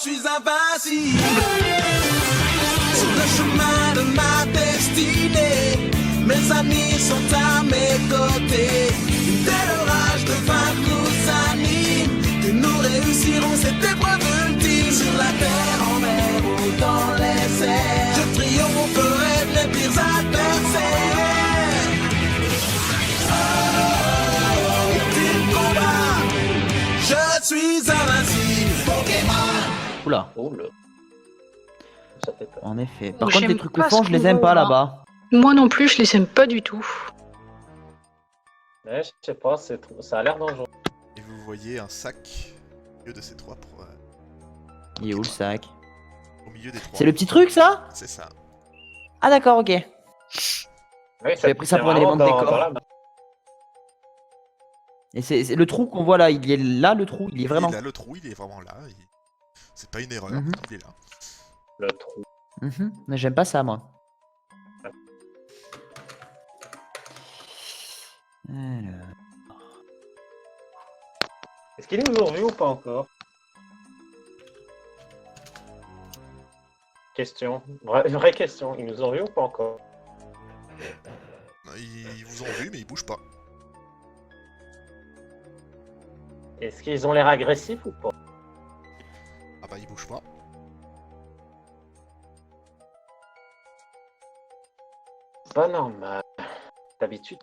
suis invincible. Sur le chemin de ma destinée, mes amis sont à mes côtés. Une telle rage de vaincre nous anime que nous réussirons cette épreuve ultime. Sur la terre, en mer ou dans les airs, je triompherai de mes pires adversaires. Oh, ultime combat, je suis invincible. Pokémon. Oula, Oh là. Ça fait peur. en effet. Oh, Par contre, les j'aime trucs pas au fond, ce je les qu'on aime pas voit, là-bas. Moi non plus, je les aime pas du tout. Ouais, je sais pas, ça a l'air dangereux. Et vous voyez un sac au milieu de ces trois. Il est où le sac? Au milieu des trois. C'est le petit truc ça? C'est ça. Ah d'accord, ok. Oui, J'avais pris ça pour un élément de décor. la main. Et c'est le trou qu'on voit là, il est là le trou, il est vraiment... Là, le trou, il est vraiment là. C'est pas une erreur, Mhm. il est là. Le trou. Mais j'aime pas ça moi. Alors... Est-ce qu'ils nous ont vus ou pas encore? Question. Vraie question. Ils nous ont vus ou pas encore? Ils vous ont vu, mais ils bougent pas. Est-ce qu'ils ont l'air agressifs ou pas? Ah bah, ils bougent pas. Pas normal. D'habitude,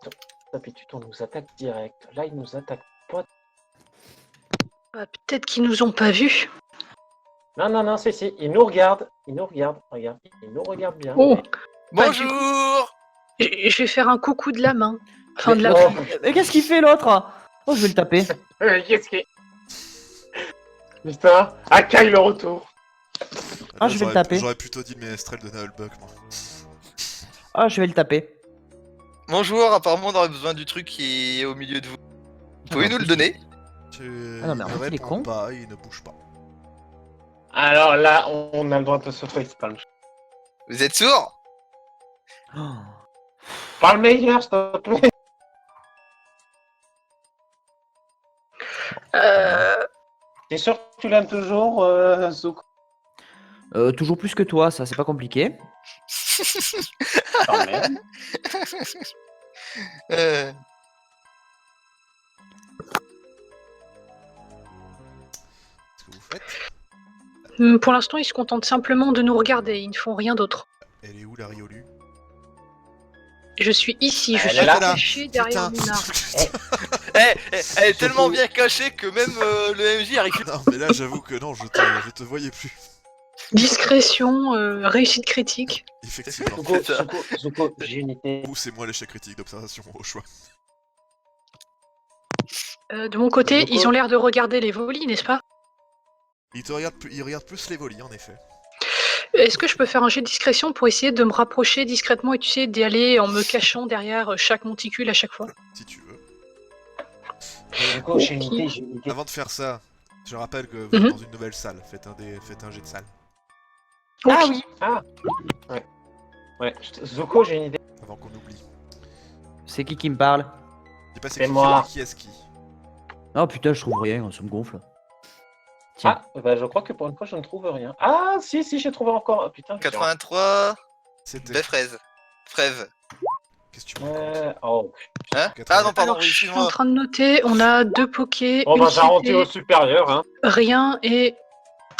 on nous attaque direct. Là, ils nous attaquent pas. Ah, peut-être qu'ils nous ont pas vus. Non, si. Ils nous regardent. Regarde. Ils nous regardent bien. Oh, Bonjour. je vais faire un coucou de la main. Enfin, de la Oh. Mais qu'est-ce qu'il fait l'autre? Oh, je vais le taper. Qu'est-ce qui... Putain, Akai le retour. Ah, je vais le taper. J'aurais plutôt dit le ménestrel de Nullbuck, moi. Ah, je vais le taper. Bonjour, apparemment on aurait besoin du truc qui est au milieu de vous. Vous pouvez nous le donner? Ah non, mais en fait, il est con. Pas, il ne bouge pas. Alors là, on a le droit de se facepalm. Vous êtes sourd? Oh. Parle meilleur, s'il te plaît. T'es sûr que tu l'aimes toujours, Zouk? Toujours plus que toi, ça c'est pas compliqué. Quand même. Euh, Qu'est-ce que vous faites? Pour l'instant, ils se contentent simplement de nous regarder. Ils ne font rien d'autre. Elle est où, la Riolu? Je suis ici, je Elle suis est là. cachée derrière Putain. mon arbre. elle est tellement bien cachée que même le MJ arrive. Non, mais là, j'avoue que non, je te voyais plus. Discrétion, réussite critique. Effectivement. Zuko, j'ai une idée. Ou c'est moi l'échec critique d'observation au choix. De mon côté, Zuko. ils ont l'air de regarder les volis, n'est-ce pas? Il regarde plus les volis, en effet. Est-ce que je peux faire un jet de discrétion pour essayer de me rapprocher discrètement et tu sais, d'y aller en me cachant derrière chaque monticule à chaque fois? Si tu veux. Zuko, j'ai une idée. Avant de faire ça, je rappelle que vous Mhm. êtes dans une nouvelle salle. Faites un jet de salle. Ah Ok. oui. Ah ouais. Zuko, j'ai une idée. Avant qu'on oublie. C'est qui me parle? Je sais pas C'est qui moi. qui est-ce qui. Oh putain, je trouve rien, ça me gonfle. Tiens. Ah, bah je crois que pour une fois, je ne trouve rien. Ah, si, j'ai trouvé encore. Ah, putain. 83. C'était. Des fraises. Fraises. Qu'est-ce que tu me racontes? Oh. Hein? 80. Ah non, pardon, Alors, je suis en excuse-moi. train de noter, on a 2 pokés, Bon, une bah, j'ai rendu CP, au supérieur, hein. rien et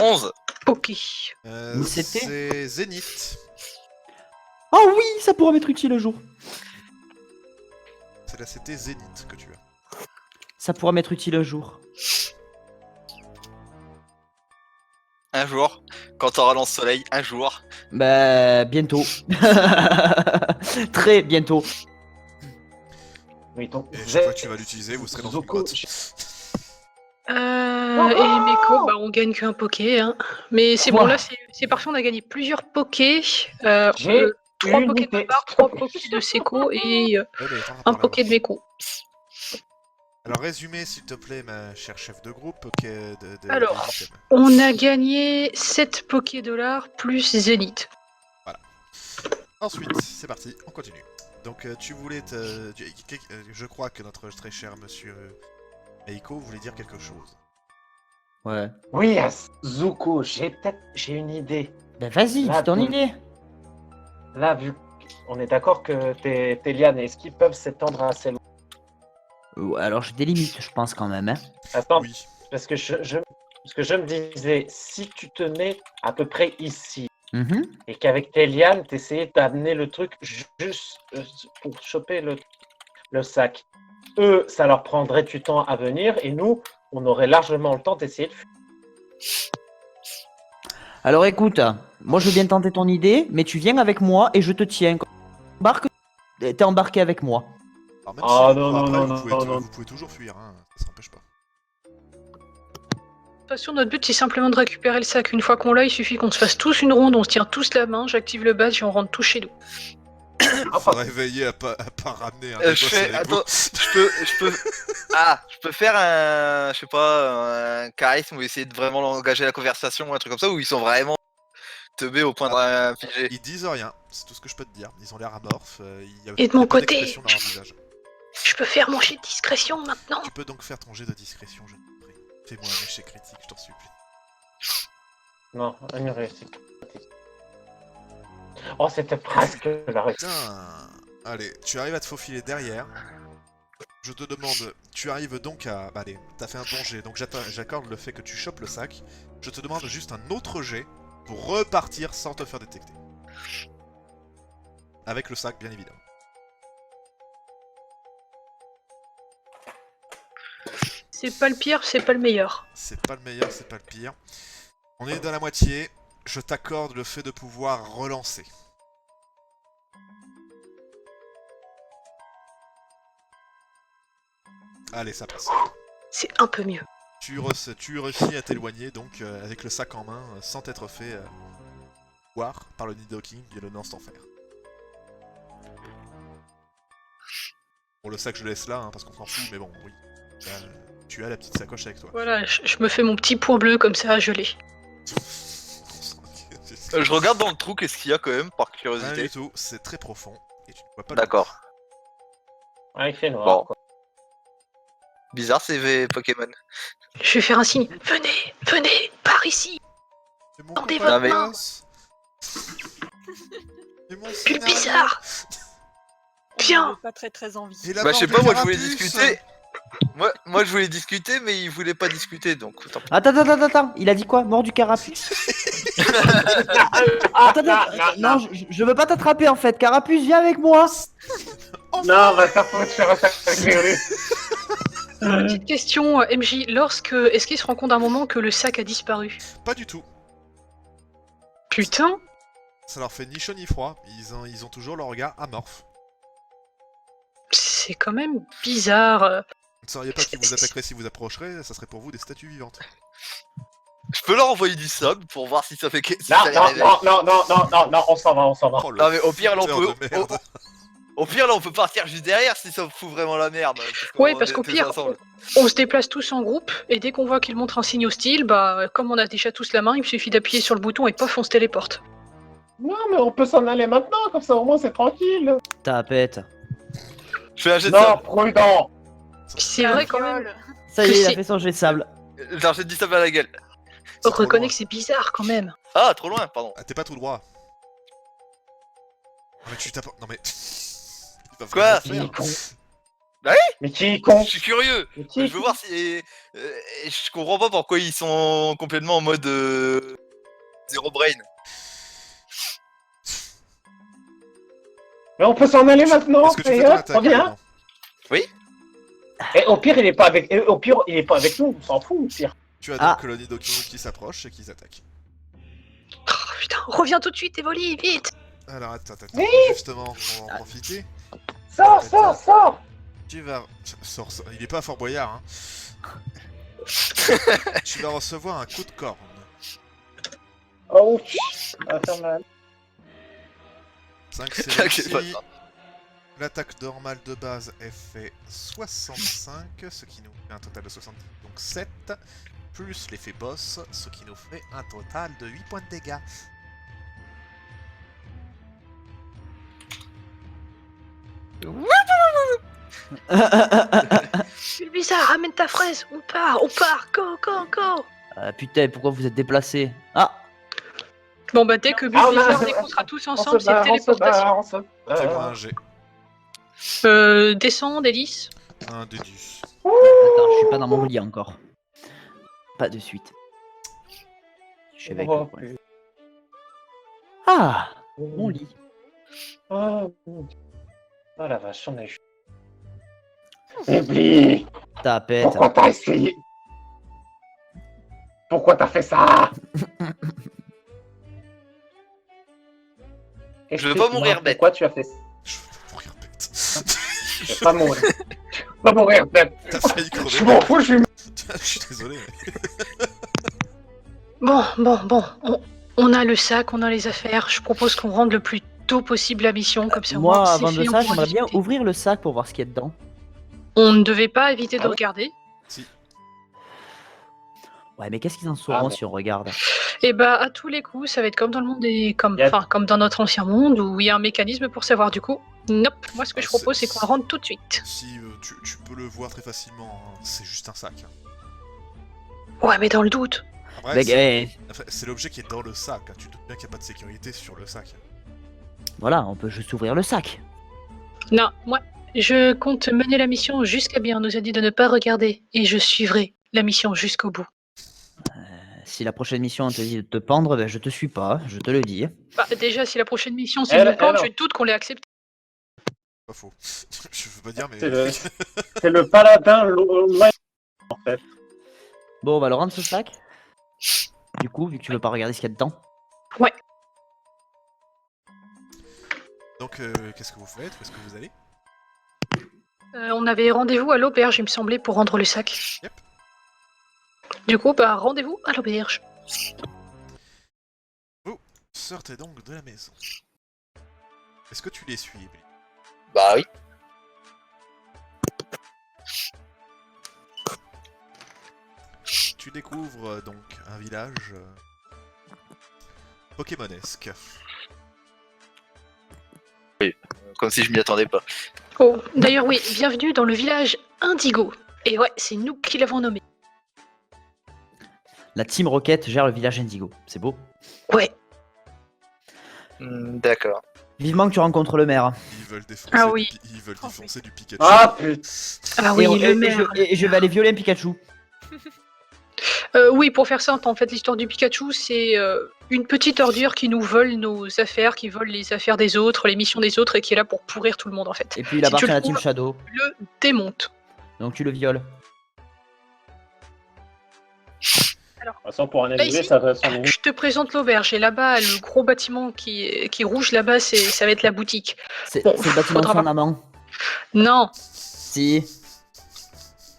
11. poké. Mais c'était- C'est Zénith. Oh oui, ça pourra m'être utile un jour. C'est la CT Zénith que tu as. Ça pourra m'être utile un jour. Un jour, quand t'auras le soleil, un jour. Bah, bientôt. Très bientôt. Oui, donc, Et chaque fois que tu vas l'utiliser, vous serez dans une Zuko, grotte. Et Meko, bah, on gagne qu'un poké. Hein. Mais c'est bon, Ouah. là, c'est parfait, on a gagné plusieurs pokés. J'ai 3 une pokés de idée. Bar, 3 pokés de Seko et Ouais, mais attends, un attends, poké là, de Meko. Alors résumé s'il te plaît ma chère chef de groupe Alors. des items. On a gagné 7 pokés dollars plus Zénith. Ensuite, c'est parti, on continue. Donc tu voulais je crois que notre très cher monsieur Eiko voulait dire quelque chose. Ouais. Oui, Zuko, j'ai une idée. Ben vas-y, Là, dis ton tout- idée. Là, vu qu'on est d'accord que tes lianes, est-ce qu'ils peuvent s'étendre assez loin? Alors j'ai des limites, je pense quand même. Hein. Attends, Oui. parce que je me disais, si tu te mets à peu près ici, Mhm. et qu'avec tes lianes, tu essayais d'amener le truc juste pour choper le sac, eux, ça leur prendrait du temps à venir, et nous, on aurait largement le temps d'essayer de fuir. Alors écoute, moi je veux bien tenter ton idée, mais tu viens avec moi et je te tiens. Embarque, t'es embarqué avec moi. Alors même Ah, si non, vous non, après, non, vous, non, pouvez non, non. vous pouvez toujours fuir, hein. Ça s'empêche pas. De toute façon, notre but, c'est simplement de récupérer le sac. Une fois qu'on l'a, il suffit qu'on se fasse tous une ronde, on se tient tous la main, j'active le badge et on rentre tous chez nous. Faudrait veiller à pas ramener un des je boss fais. avec vous. Attends, je peux. Ah, je peux faire un. Je sais pas, un charisme ou essayer de vraiment engager la conversation ou un truc comme ça où ils sont vraiment teubés au point de figer. Ils disent rien, c'est tout ce que je peux te dire. Ils ont l'air amorphes, il y a Et de mon pas côté, d'expression dans leur visage. Je peux faire mon jet de discrétion maintenant. Tu peux donc faire ton jet de discrétion, je te prie. Fais-moi un échec critique, je t'en supplie. Non, une réussite. Oh, c'était presque la réussite. Putain. Allez, tu arrives à te faufiler derrière. Je te demande, tu arrives donc à... Bah, allez, t'as fait un bon jet, donc j'accorde le fait que tu chopes le sac. Je te demande juste un autre jet pour repartir sans te faire détecter. Avec le sac, bien évidemment. C'est pas le pire, c'est pas le meilleur. C'est pas le meilleur, c'est pas le pire. On est dans la moitié. Je t'accorde le fait de pouvoir relancer. Allez, ça passe. C'est un peu mieux. Tu réussis à t'éloigner donc avec le sac en main sans t'être fait voir par le Nidoking et le Lance d'Enfer. Bon, le sac je le laisse là parce qu'on s'en fout, mais bon, oui. Tu as la petite sacoche avec toi. Voilà, je me fais mon petit point bleu comme ça, je l'ai. Je regarde dans le trou, qu'est-ce qu'il y a quand même, par Rien curiosité. du tout, c'est très profond et tu ne vois pas le D'accord. Ouais, il fait noir. Bon. Quoi. Bizarre ces Pokémon. Je vais faire un signe. Venez, venez, par ici. C'est mon Tendez copain votre de main. classe. C'est mon Pull scénario. bizarre. Viens. Pas très envie. Et la Bah je sais mort pas, du moi je voulais carapuce. discuter. Moi je voulais discuter, mais il voulait pas discuter, donc tant pis. Attends, il a dit quoi? Mort du carapuce. Attends, non, je veux pas t'attraper en fait. Carapuce, viens avec moi. Non, va faire foutre sur un sac avec lui. Petite question, MJ. Est-ce qu'il se rend compte d'un moment que le sac a disparu? Pas du tout. Putain. Ça leur fait ni chaud ni froid. Ils ont toujours leur regard amorphe. C'est quand même bizarre. Vous ne sauriez pas qui vous attaquerait si vous approcherez, ça serait pour vous des statues vivantes. Je peux leur envoyer du sub pour voir si ça fait que. si Non, ça les réveille. non, on s'en va. Oh, le Non mais au pire là on putain peut. de merde. Au pire là on peut partir juste derrière si ça fout vraiment la merde. Ouais, parce est qu'au tous pire, ensemble. on se déplace tous en groupe, et dès qu'on voit qu'il montre un signe hostile, bah, comme on a déjà tous la main, il suffit d'appuyer sur le bouton et pof, on se téléporte. Non, mais on peut s'en aller maintenant, comme ça au moins c'est tranquille. Tapette. Je fais un jet de Non, sable. prudent. C'est vrai quand même. Ça y est, il a C'est- fait son jet de sable. J'ai un jet de sable à la gueule. C'est trop Reconnais loin. que c'est bizarre quand même. Ah trop loin, pardon. Ah, t'es pas tout droit. Non mais tu tapes... Non mais... Il va Quoi vraiment le faire. Qui est con. Bah Mais qui est con. Je suis curieux. Mais qui est Je veux voir si. Je comprends pas pourquoi ils sont complètement en mode. Zéro brain. Mais on peut s'en aller maintenant. Est-ce que tu fais Et ton hop, attaque reviens. maintenant? Et au pire, il est pas avec. Au pire, il est pas avec nous. On s'en fout. Au pir. Tu as Ah. donc le Nidoking qui s'approche et qui attaque. Oh, putain, reviens tout de suite, Evoli, vite. Alors attends, Oui. justement, on va en profiter. Sors. Tu vas... Sors, il est pas Fort Boyard, hein. Tu vas recevoir un coup de corne. Oh, ça va faire mal. 5 c'est T'inquiète pas, réussi. ça. L'attaque normale de base est fait 65, ce qui nous fait un total de 70, donc 7, plus l'effet boss, ce qui nous fait un total de 8 points de dégâts. Pull bizarre, ramène ta fraise. On part, go. Putain, pourquoi vous êtes déplacés? Ah, Bon bah dès que Ah, on a- Blizzard et qu'on sera tous ensemble, c'est téléportation. Fais-moi un G. Descend, délice. Un des 10. attends, je suis pas dans mon lit encore. Pas de suite. Je suis avec Oh, le problème. Ah, mon lit. Oh, la vache, on a eu. Bibi, Tapette. pourquoi t'as essayé? Pourquoi t'as fait ça? Je veux pas mourir bête. Pourquoi tu as fait ça? Je veux mourir bête. Je vais pas mourir. Je vais pas mourir bête. T'as failli Je crever. m'en fous, je suis... Je suis désolé. Bon, on a le sac, on a les affaires. Je propose qu'on rende le plus tôt possible la mission, comme ça au Moi, moins, c'est avant de fait, on ça, pourra j'aimerais bien discuter. ouvrir le sac pour voir ce qu'il y a dedans. On ne devait pas éviter de Ah ouais regarder. Ouais, mais qu'est-ce qu'ils en sauront bon. si on regarde? Et bah à tous les coups, ça va être comme dans le monde des... comme dans notre ancien monde où il y a un mécanisme pour savoir du coup. Nope, moi ce que je propose c'est qu'on rentre tout de suite. Si tu peux le voir très facilement, hein, c'est juste un sac. Ouais mais dans le doute. Après, Mec, c'est l'objet qui est dans le sac. Hein. Tu te doutes bien qu'il n'y a pas de sécurité sur le sac. voilà, on peut juste ouvrir le sac. Non, moi je compte mener la mission jusqu'à bien. On nous a dit de ne pas regarder et je suivrai la mission jusqu'au bout. Si la prochaine mission on te dit de te pendre, ben je te suis pas, je te le dis. Bah, déjà si la prochaine mission c'est Elle- une pente, elle- je doute qu'on l'ait accepté. Pas faux. Je veux pas dire, mais. C'est le paladin loin, en fait. Bon, on va le rendre ce sac. Du coup, vu que tu veux pas regarder ce qu'il y a dedans. Donc, qu'est-ce que vous faites? Où est-ce que vous allez? On avait rendez-vous à l'auberge il me semblait pour rendre le sac. Yep. Du coup bah rendez-vous à l'auberge. Sortez donc de la maison. Est-ce que tu les suis, Emily? Bah oui. Tu découvres donc un village pokémonesque. Comme si je m'y attendais pas. Oh, d'ailleurs oui, bienvenue dans le village Indigo. Et ouais, c'est nous qui l'avons nommé. La Team Rocket gère le village Indigo. C'est beau. Ouais. D'accord. Vivement que tu rencontres le maire. Ils veulent défoncer, Ah oui. ils veulent défoncer du Pikachu. Ah putain. Ah oui, et, le maire. et je vais aller violer un Pikachu. Oui, pour faire simple, en fait, l'histoire du Pikachu, c'est une petite ordure qui nous vole nos affaires, qui vole les affaires des autres, les missions des autres, et qui est là pour pourrir tout le monde, en fait. Et puis il Si appartient tu à le la Team trouves- Shadow. Tu le démontes. Donc tu le violes. De toute façon, pour Là, analyser, ici, ça va s'en je te présente l'auberge, et là-bas, le gros bâtiment qui est rouge, là-bas, ça va être la boutique. C'est Bon, c'est le bâtiment de faudra son voir. amant. Non, Si,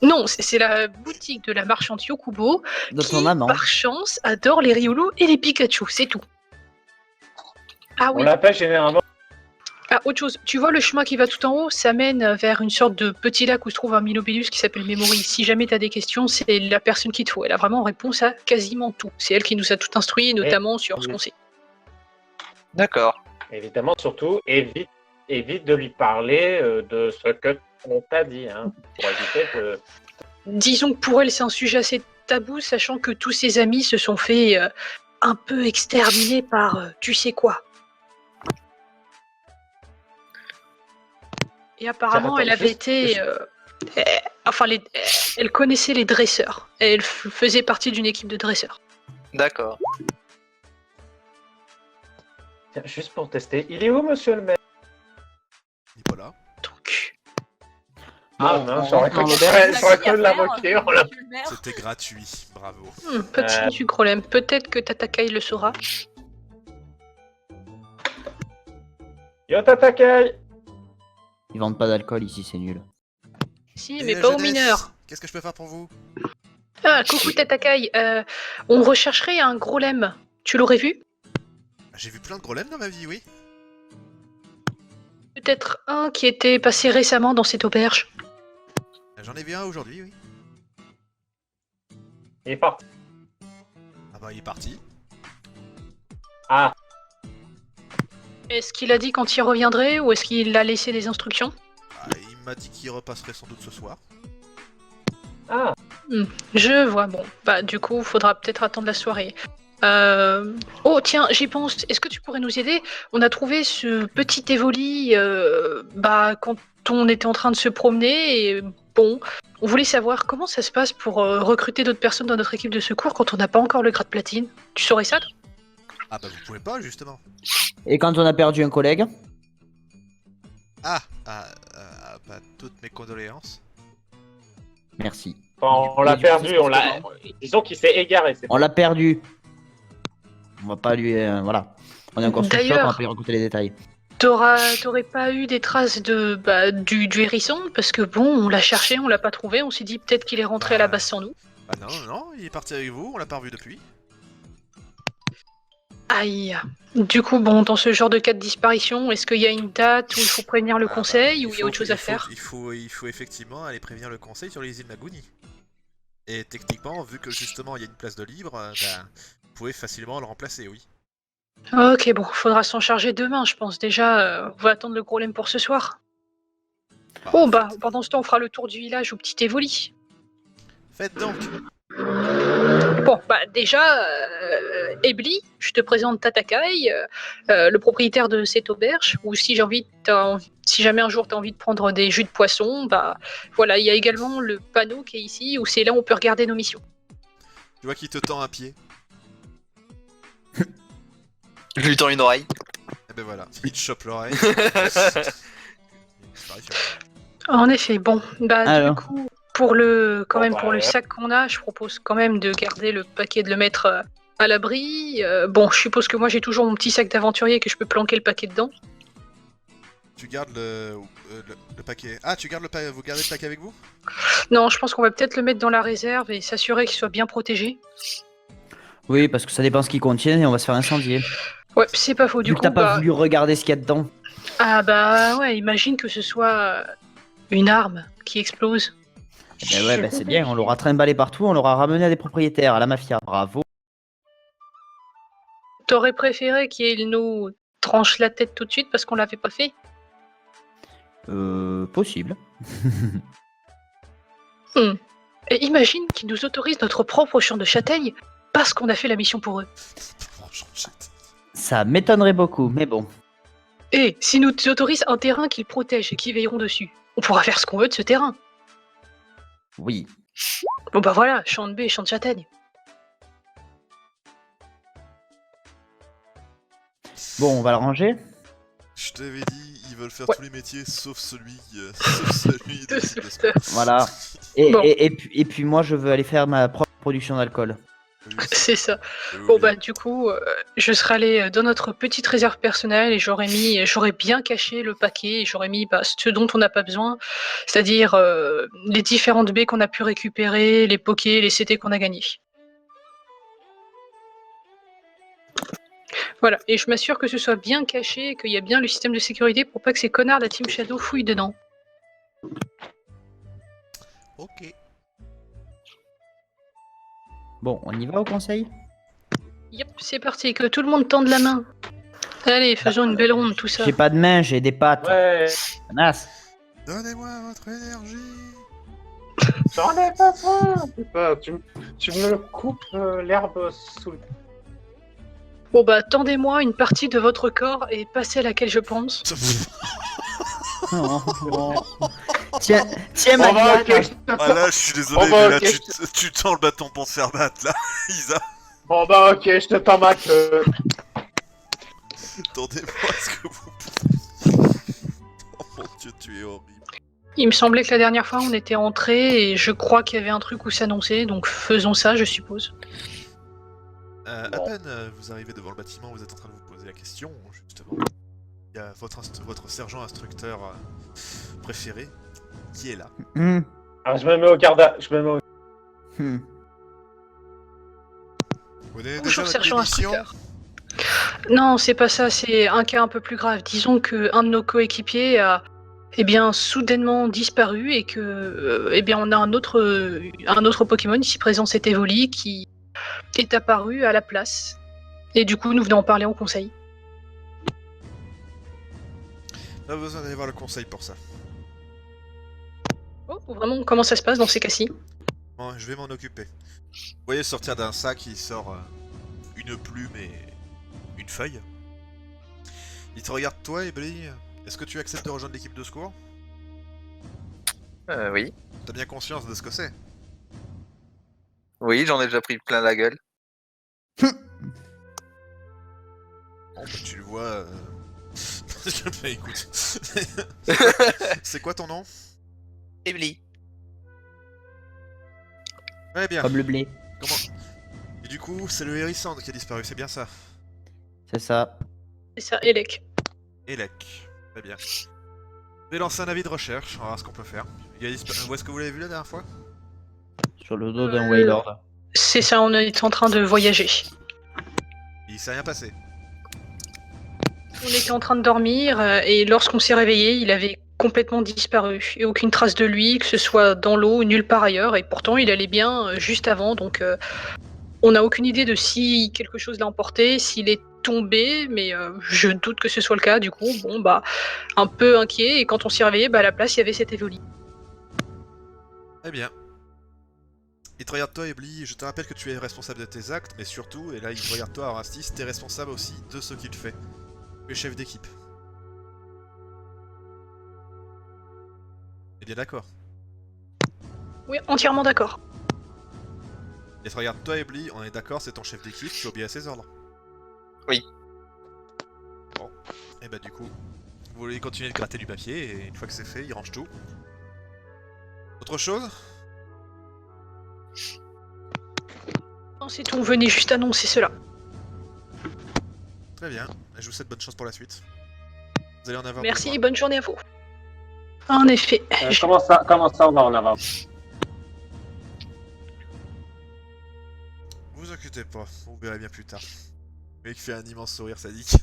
non, c'est la boutique de la marchande Yokubo, de qui, ton amant. par chance, adore les Riolu et les Pikachu, c'est tout. Ah On oui, l'appelle généralement. ah, autre chose, tu vois le chemin qui va tout en haut, ça mène vers une sorte de petit lac où se trouve un Minobellus qui s'appelle Memory. Si jamais tu as des questions, c'est la personne qu'il te faut. Elle a vraiment réponse à quasiment tout. C'est elle qui nous a tout instruit, notamment sur ce qu'on sait. D'accord. Évidemment, surtout, évite de lui parler de ce que on t'a dit, hein, pour éviter de... Disons que pour elle, c'est un sujet assez tabou, sachant que tous ses amis se sont fait un peu exterminés par tu sais quoi. Et apparemment, Attends, elle avait juste- été... elle connaissait les dresseurs. Elle faisait partie d'une équipe de dresseurs. D'accord. Tiens, juste pour tester, il est où, monsieur le maire? Il est pas là. Donc, Ah Bon, non, on j'aurais rentre dans cru l'auberge. de l'invoquer. C'était gratuit, bravo. pas de signe problème. Peut-être que Tatakai le saura. Yo, Tatakai! Ils vendent pas d'alcool ici, c'est nul. Si, Et mais la pas aux jeunesse, mineurs. Qu'est-ce que je peux faire pour vous? Ah, coucou Tatakai. On rechercherait un gros lemme. Tu l'aurais vu? J'ai vu plein de golems dans ma vie, oui. Peut-être un qui était passé récemment dans cette auberge. J'en ai vu un aujourd'hui, oui. Il est parti. Ah bah il est parti. Ah, Est-ce qu'il a dit quand il reviendrait ou est-ce qu'il a laissé des instructions? Ah, il m'a dit qu'il repasserait sans doute ce soir. ah, Je vois, bon. Bah, du coup, faudra peut-être attendre la soirée. Oh, tiens, j'y pense. Est-ce que tu pourrais nous aider? On a trouvé ce petit évoli quand on était en train de se promener. Et bon, on voulait savoir comment ça se passe pour recruter d'autres personnes dans notre équipe de secours quand on n'a pas encore le grade platine. Tu saurais ça, toi? Ah bah vous pouvez pas justement. Et quand on a perdu un collègue? Bah toutes mes condoléances. Merci. Enfin, on l'a perdu, disons qu'il s'est égaré. On l'a perdu. On va pas lui... voilà. On est encore sous le choc, on va D'ailleurs, pas lui raconter les détails. t'aurais pas eu des traces du hérisson? Parce que bon, on l'a cherché, on l'a pas trouvé, on s'est dit peut-être qu'il est rentré à la base sans nous. Bah non, il est parti avec vous, on l'a pas revu depuis. Aïe. Du coup, bon, dans ce genre de cas de disparition, est-ce qu'il y a une date où il faut prévenir le conseil ou il y a autre chose à faire? Il faut effectivement aller prévenir le conseil sur les îles Maguni. Et techniquement, vu que justement il y a une place de libre, vous pouvez facilement le remplacer, oui. Ok, bon, faudra s'en charger demain, je pense. Déjà, on va attendre le golem pour ce soir. Oh, bah, pendant ce temps, on fera le tour du village au petit évoli. Faites donc. Bon, bah, déjà, Ebli, je te présente Tatakai, le propriétaire de cette auberge, ou si jamais un jour tu as envie de prendre des jus de poisson, bah, voilà, il y a également le panneau qui est ici, où c'est là où on peut regarder nos missions. Tu vois qu'il te tend un pied. Je lui tends une oreille. Et ben voilà, il te chope l'oreille. En effet, bon, bah, Alors. du coup, pour le Ouais. sac qu'on a, je propose quand même de garder le paquet, de le mettre à l'abri. Bon, je suppose que moi j'ai toujours mon petit sac d'aventurier et que je peux planquer le paquet dedans. Tu gardes le paquet. Ah, vous gardez le paquet avec vous? Non, je pense qu'on va peut-être le mettre dans la réserve et s'assurer qu'il soit bien protégé. Oui, parce que ça dépend ce qu'il contient et on va se faire incendier. Ouais, c'est pas faux. Du Vu que coup, t'as pas voulu regarder ce qu'il y a dedans. ah bah ouais, imagine que ce soit une arme qui explose. Ben ouais, ben c'est bien, on l'aura trimballé partout, on l'aura ramené à des propriétaires, à la mafia. Bravo. T'aurais préféré qu'il nous tranche la tête tout de suite parce qu'on l'avait pas fait? Possible. Et imagine qu'ils nous autorisent notre propre champ de châtaignes parce qu'on a fait la mission pour eux. Ça m'étonnerait beaucoup, mais bon. Et s'ils nous autorisent un terrain qu'ils protègent et qui veilleront dessus, on pourra faire ce qu'on veut de ce terrain. Oui. Bon bah voilà, champ de baie et champ de châtaigne. Bon, on va le ranger. Je t'avais dit, ils veulent faire Ouais. tous les métiers sauf celui de sauveteur. Voilà. Et, Bon. et puis moi, je veux aller faire ma propre production d'alcool. C'est ça. Bon bah du coup, je serais allé dans notre petite réserve personnelle et j'aurais bien caché le paquet et j'aurais mis ce dont on n'a pas besoin, c'est-à-dire les différentes baies qu'on a pu récupérer, les pokés, les CT qu'on a gagnés. Voilà, et je m'assure que ce soit bien caché et qu'il y a bien le système de sécurité pour pas que ces connards de la Team Shadow fouillent dedans. Ok. Bon, on y va au conseil? Yep, c'est parti, que tout le monde tende la main. Allez, faisons une belle ronde, tout ça. J'ai pas de main, j'ai des pattes. Ouais, Menace. Donnez-moi votre énergie. j'en ai pas besoin. Tu me coupes l'herbe sous le... Bon bah, tendez-moi une partie de votre corps et passez à laquelle je pense. Oh, oh. Tiens, Bon bah ok, Marianne. je te Ah tends- là, je suis désolé, Bon, bah, mais là, ok, tu tends le bâton pour te faire battre, là. Isa, Bon bah ok, je te tends ma queue. tendez-moi ce que vous pouvez. Oh mon dieu, tu es horrible. Il me semblait que la dernière fois on était entrés et je crois qu'il y avait un truc où s'annonçait, donc faisons ça, je suppose. À Bon. peine vous arrivez devant le bâtiment, vous êtes en train de vous poser la question, justement. Il y a votre sergent instructeur préféré qui est là. Hmm, Alors je me mets au garde, je me mets au... hmm. Vous donnez Bonjour, déjà votre sergent démission? instructeur. Non, c'est pas ça, c'est un cas un peu plus grave. Disons que un de nos coéquipiers a soudainement disparu et que on a un autre Pokémon ici présent, cet Evoli, qui est apparu à la place. Et du coup, nous venons en parler au conseil. Pas besoin d'aller voir le conseil pour ça. Oh, vraiment, comment ça se passe dans ces cas-ci? Bon, je vais m'en occuper. Vous voyez sortir d'un sac, il sort une plume et une feuille. Il te regarde toi, Ebli. Est-ce que tu acceptes de rejoindre l'équipe de secours? Oui. T'as bien conscience de ce que c'est? Oui, j'en ai déjà pris plein la gueule. Bon, bah, tu le vois. Bah, écoute. C'est quoi ton nom? Ebli. Ouais, bien. Comme le blé. Comment? Et du coup, c'est le hérissand qui a disparu, c'est bien ça? C'est ça. C'est ça, Elec. Elec. Très bien. Je vais lancer un avis de recherche, on va voir ce qu'on peut faire. Il a disparu. Où est-ce que vous l'avez vu la dernière fois? Sur le dos d'un Waylord. C'est ça, on est en train de voyager. Il s'est rien passé. On était en train de dormir et lorsqu'on s'est réveillé, il avait complètement disparu. Et aucune trace de lui, que ce soit dans l'eau ou nulle part ailleurs. Et pourtant, il allait bien juste avant. Donc, on n'a aucune idée de si quelque chose l'a emporté, s'il est tombé. Mais je doute que ce soit le cas. Du coup, bon, bah, un peu inquiet. Et quand on s'est réveillé, bah, à la place, il y avait cet Evoli. Eh bien. Il te regarde toi, Ebli, je te rappelle que tu es responsable de tes actes, mais surtout, et là il te regarde toi, Arastis, t'es responsable aussi de ce qu'il fait. Tu es chef d'équipe. Eh bien d'accord. Oui, entièrement d'accord. Il te regarde toi, Ebli, on est d'accord, c'est ton chef d'équipe, tu obéis à ses ordres. Oui. Bon. Et bah du coup, vous voulez continuer de gratter du papier, et une fois que c'est fait, il range tout. Autre chose? Non, c'est tout, on venait juste annoncer cela. Très bien, je vous souhaite bonne chance pour la suite. Vous allez en avoir Merci besoin. et bonne journée à vous. En effet. Comment ça on va en avoir? Vous inquiétez pas, vous verrez bien plus tard. Le mec fait un immense sourire sadique.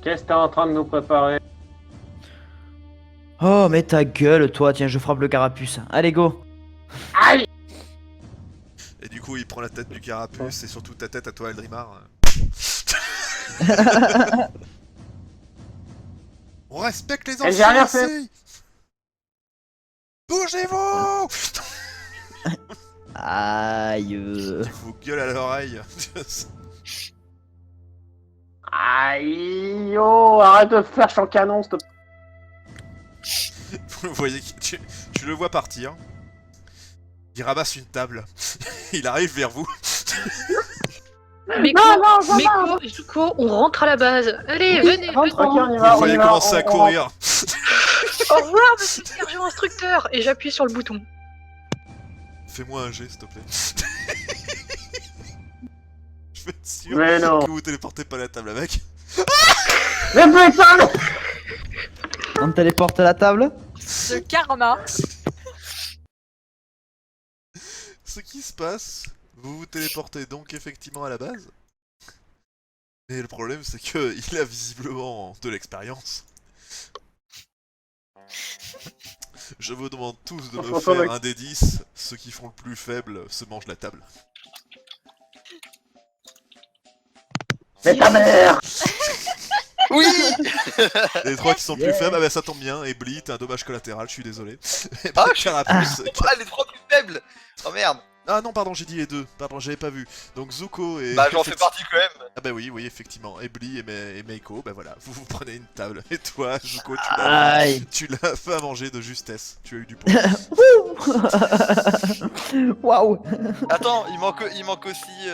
Qu'est-ce que t'es en train de nous préparer? Oh, mais ta gueule, toi. Tiens, je frappe le carapuce. Allez, go. Aïe! Et du coup, il prend la tête du carapuce et surtout ta tête à toi, Eldrimar. On respecte les Et j'ai rien anciens fait. ici. Bougez-vous. Aïe. Tu vous gueule à l'oreille. Aïe! Oh, arrête de faire champ canon, s'il te plaît. Vous voyez, tu le vois partir. Il ramasse une table. Il arrive vers vous. Meko, Zuko, on rentre à la base. Allez, venez, Ok, venez. on y Vous va, le on y voyez va. commencer à courir. Au revoir, monsieur le sergent instructeur. Et j'appuie sur le bouton. Fais-moi un jet, s'il te plaît. Je veux être sûr Mais non. que vous téléportez pas la table avec. Mais putain! On téléporte à la table. Ce karma. Ce qui se passe, vous vous téléportez donc effectivement à la base. Mais le problème, c'est que il a visiblement de l'expérience. Je vous demande tous de me faire un des 10. Ceux qui font le plus faible se mangent la table. Mais ta mère! Oui. Les 3 qui sont le plus faibles, ah bah ça tombe bien. Et Bli, t'as un dommage collatéral, je suis désolé. Et Ah, bah, je- Carapuce. Ah, les 3 plus faibles. Oh merde. Ah non, pardon, j'ai dit les 2. Pardon, j'avais pas vu. Donc Zuko et. Bah j'en fais partie quand même. Ah bah oui, effectivement. Et Bli et Meiko, bah voilà, vous prenez une table. Et toi, Zuko, Aïe. tu l'as fait à manger de justesse. Tu as eu du point. Waouh. Attends, il manque aussi